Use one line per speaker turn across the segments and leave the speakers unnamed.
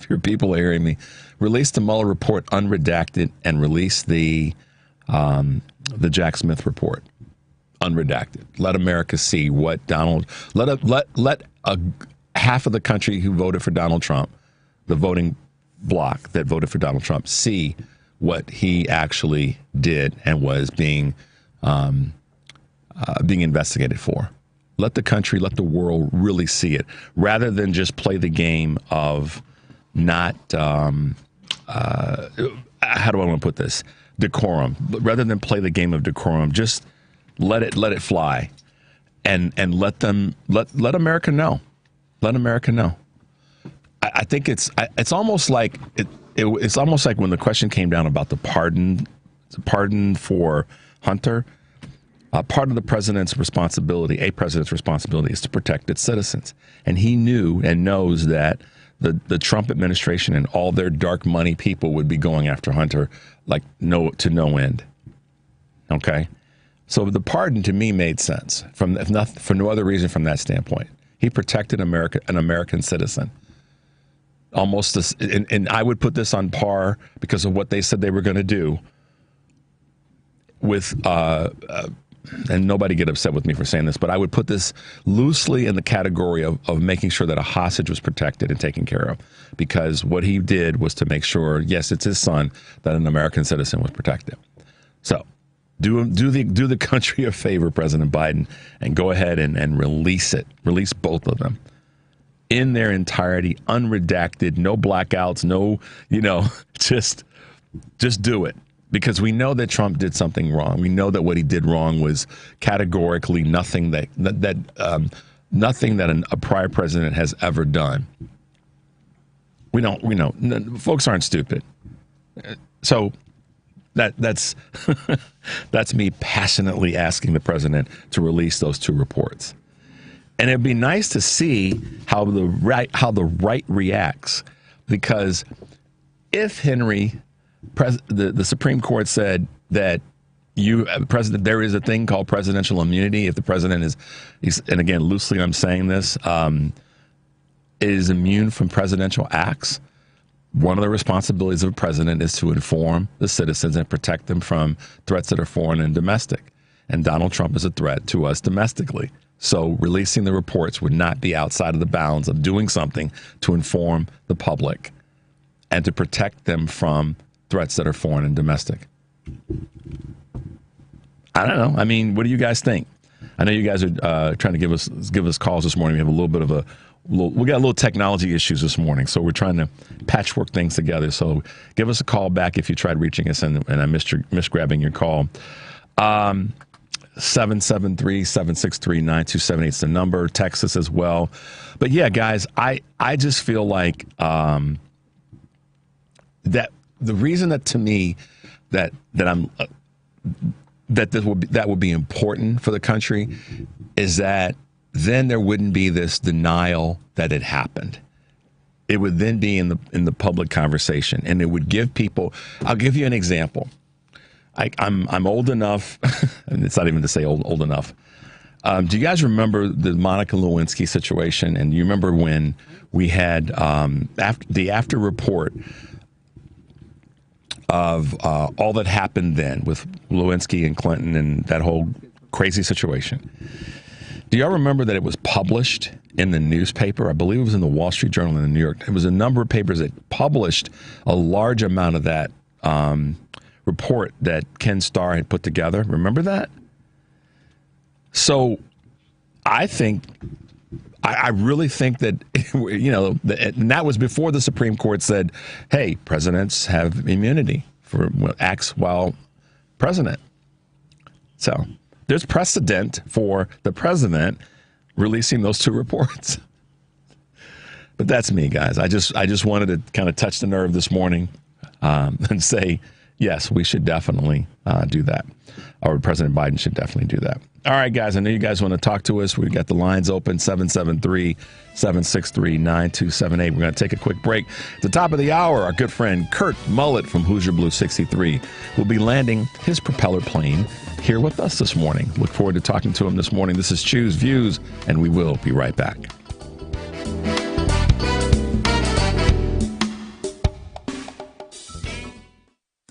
if your people are hearing me, release the Mueller report unredacted and release the Jack Smith report unredacted. Let America see what let half of the country who voted for Donald Trump, the voting bloc that voted for Donald Trump, see what he actually did and was being investigated for. Let the country, let the world really see it, rather than just play the game of not, how do I want to put this? Decorum. Rather than play the game of decorum, just let it fly, and let America know. Let America know. I think it's almost like it's almost like when the question came down about the pardon for Hunter. Part of the president's responsibility, a president's responsibility, is to protect its citizens. And he knew and knows that the Trump administration and all their dark money people would be going after Hunter to no end. Okay? So the pardon to me made sense, for no other reason from that standpoint. He protected an American citizen. Almost, and I would put this on par because of what they said they were going to do with and nobody get upset with me for saying this, but I would put this loosely in the category of making sure that a hostage was protected and taken care of, because what he did was to make sure, yes, it's his son, that an American citizen was protected. So do the country a favor, President Biden, and go ahead and release it. Release both of them in their entirety, unredacted, no blackouts, no, just do it. Because we know that Trump did something wrong. We know that what he did wrong was categorically nothing that a prior president has ever done. We know. Folks aren't stupid. So that's that's me passionately asking the president to release those two reports. And it'd be nice to see how the right reacts, because if the Supreme Court said that there is a thing called presidential immunity. If the president and again, loosely I'm saying this, is immune from presidential acts, one of the responsibilities of a president is to inform the citizens and protect them from threats that are foreign and domestic. And Donald Trump is a threat to us domestically. So releasing the reports would not be outside of the bounds of doing something to inform the public and to protect them from threats that are foreign and domestic. I don't know. I mean, what do you guys think? I know you guys are trying to give us calls this morning. We have a little bit of we got a little technology issues this morning, so we're trying to patchwork things together. So give us a call back if you tried reaching us and I missed grabbing your call. 773-763-9278 is the number. Text us as well. But yeah, guys, I just feel like that the reason that to me that would be important for the country is that then there wouldn't be this denial that it happened. It would then be in the public conversation, and it would give people. I'll give you an example. I'm old enough, and it's not even to say old enough. Do you guys remember the Monica Lewinsky situation? And you remember when we had the after report of all that happened then with Lewinsky and Clinton and that whole crazy situation. Do y'all remember that it was published in the newspaper? I believe it was in the Wall Street Journal in the New York. It was a number of papers that published a large amount of that report that Ken Starr had put together. Remember that? So I really think that, and that was before the Supreme Court said, hey, presidents have immunity for acts while president. So there's precedent for the president releasing those two reports. But that's me, guys. I just wanted to kind of touch the nerve this morning and say, yes, we should definitely do that. Or President Biden should definitely do that. All right, guys, I know you guys want to talk to us. We've got the lines open, 773-763-9278. We're going to take a quick break. At the top of the hour, our good friend Kurt Mullet from Hoosier Blue 63 will be landing his propeller plane here with us this morning. Look forward to talking to him this morning. This is Choose Views, and we will be right back.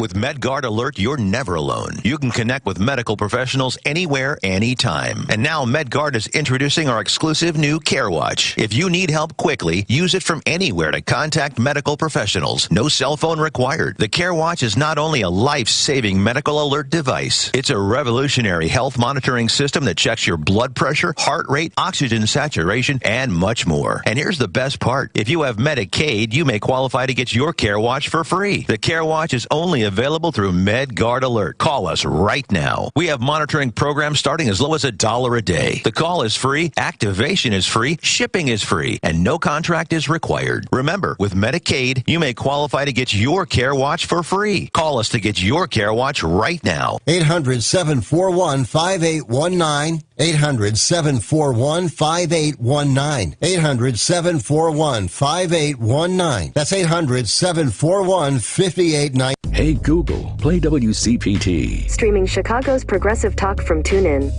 With MedGuard Alert, you're never alone. You can connect with medical professionals anywhere, anytime. And now MedGuard is introducing our exclusive new CareWatch. If you need help quickly, use it from anywhere to contact medical professionals. No cell phone required. The CareWatch is not only a life-saving medical alert device, it's a revolutionary health monitoring system that checks your blood pressure, heart rate, oxygen saturation, and much more. And here's the best part. If you have Medicaid, you may qualify to get your CareWatch for free. The CareWatch is only available through MedGuard Alert. Call us right now. We have monitoring programs starting as low as $1 a day. The call is free, activation is free, shipping is free, and no contract is required. Remember, with Medicaid, you may qualify to get your CareWatch for free. Call us to get your CareWatch right now.
800-741-5819. 800-741-5819. 800-741-5819. That's 800-741-5819.
Hey Google, play WCPT.
Streaming Chicago's progressive talk from TuneIn.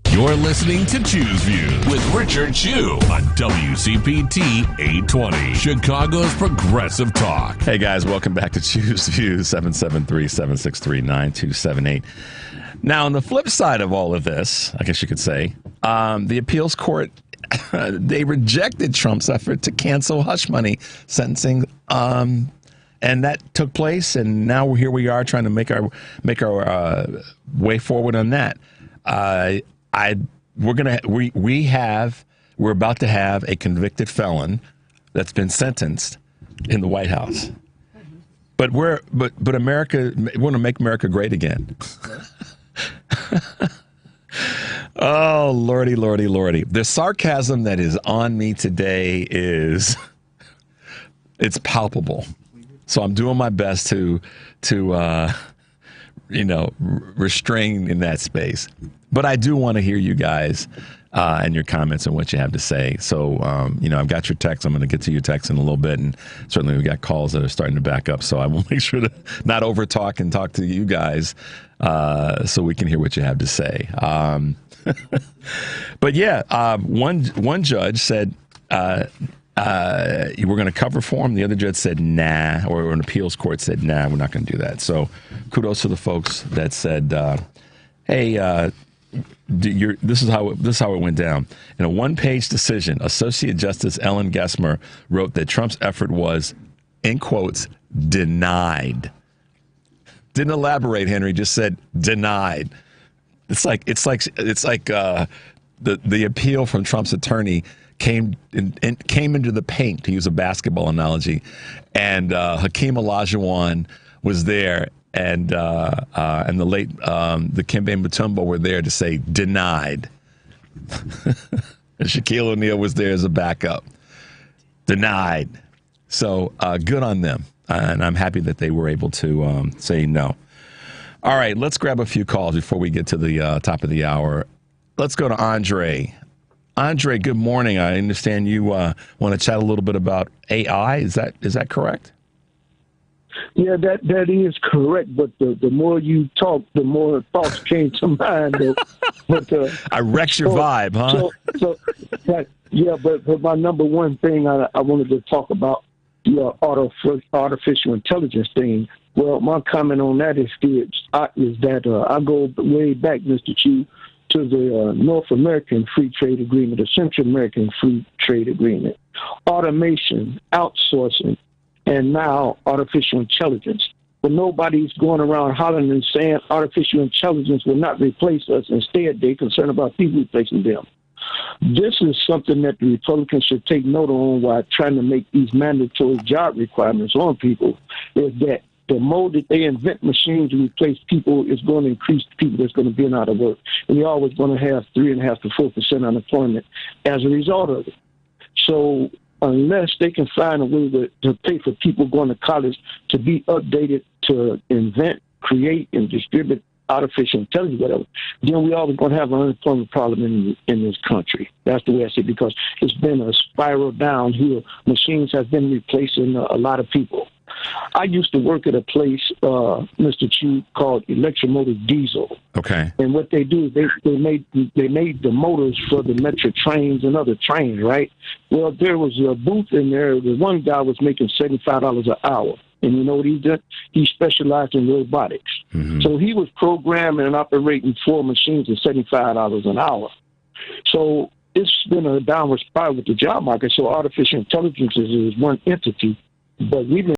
You're listening to Choose Views with Richard Chu on WCPT 820, Chicago's progressive talk.
Hey guys, welcome back to Choose Views, 773-763-9278. Now, on the flip side of all of this, I guess you could say, the appeals court, they rejected Trump's effort to cancel hush money sentencing, and that took place, and now here we are trying to make our way forward on that. We're about to have a convicted felon that's been sentenced in the White House. But America, we want to make America great again. Oh, lordy, lordy, lordy. The sarcasm that is on me today it's palpable. So I'm doing my best to restrain in that space. But I do want to hear you guys and your comments and what you have to say. So, I've got your text. I'm going to get to your text in a little bit. And certainly we've got calls that are starting to back up. So I will make sure to not over talk and talk to you guys so we can hear what you have to say. But yeah, one judge said, we're going to cover for him. The other judge said, nah, or an appeals court said, nah, we're not going to do that. So kudos to the folks that said, hey, this is how it went down. In a one-page decision, Associate Justice Ellen Gessmer wrote that Trump's effort was, in quotes, denied. Didn't elaborate, Henry, just said denied. It's like the appeal from Trump's attorney came into the paint, to use a basketball analogy, and Hakeem Olajuwon was there, and the late Dikembe Mutombo were there to say denied. And Shaquille O'Neal was there as a backup. Denied. So good on them, and I'm happy that they were able to say no. All right, let's grab a few calls before we get to the top of the hour. Let's go to Andre. Andre, good morning. I understand you want to chat a little bit about AI. Is that correct?
Yeah, that is correct. But the more you talk, the more thoughts came to mind. But
I wrecked your vibe, huh?
But my number one thing I wanted to talk about the artificial intelligence thing. Well, my comment on that is that I go way back, Mr. Chu, to the North American Free Trade Agreement, the Central American Free Trade Agreement, automation, outsourcing, and now artificial intelligence. But nobody's going around hollering and saying artificial intelligence will not replace us. Instead, they're concerned about people replacing them. This is something that the Republicans should take note on while trying to make these mandatory job requirements on people, is that the more that they invent machines to replace people is going to increase the people that's going to be out of work. And you're always going to have 3.5% to 4% unemployment as a result of it. So unless they can find a way to pay for people going to college to be updated to invent, create, and distribute artificial intelligence, whatever, then we always going to have an unemployment problem in this country. That's the way I see it, because it's been a spiral downhill. Machines have been replacing a lot of people. I used to work at a place, Mr. Chu, called Electromotive Diesel.
Okay.
And what they do is they made the motors for the Metro trains and other trains, right? Well, there was a booth in there. The one guy was making $75 an hour. And you know what he did? He specialized in robotics. So he was programming and operating 4 machines at $75 an hour. So it's been a downward spiral with the job market. So artificial intelligence is one entity, but we've been